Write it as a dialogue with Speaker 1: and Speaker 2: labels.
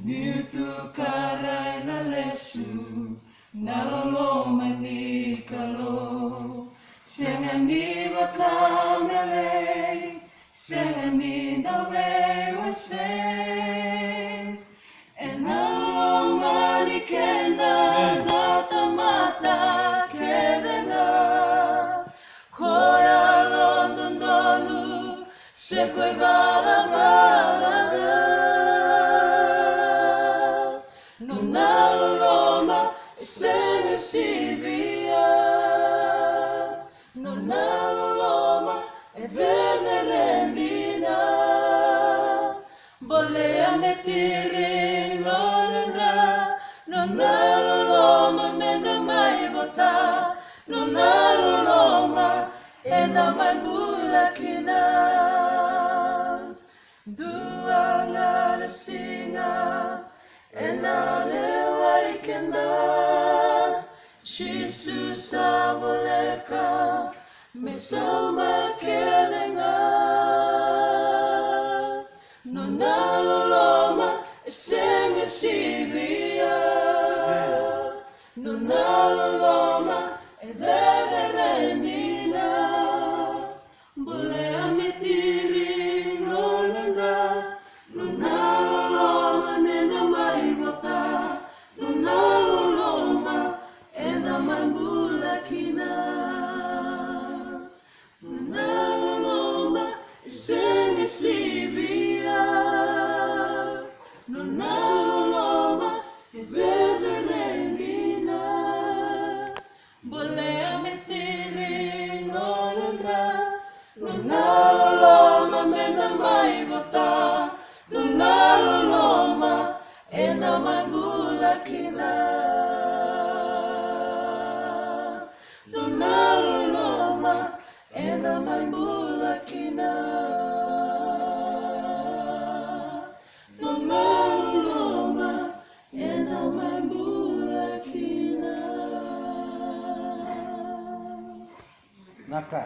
Speaker 1: Niutu karai na lesu naloloma ni kalo sengani bakamele sengani dawe wase enaloma ni kenda data mata kedenga koya london donu sekoi bala balaga nonaloloma senge sibia nonaloloma venerendina bolea metiri nonana nonaloloma menda mai bota nonaloloma ena mai bulakina dua ngana singa ena lewa ikenda Jesus saboleka mesama kelenga nonaloloma senge sibia nonaloloma everendina bolea metiri nonana nonaloloma menda mai bota nonaloloma ena mai bulakina nonaloloma senge sibia nonaloloma everendina bolea metiri nonana nonaloloma menda mai bota nonaloloma ena mai bulakina nonaloloma ena mai bulakina nonaloloma ena mai bulakina
Speaker 2: Naka.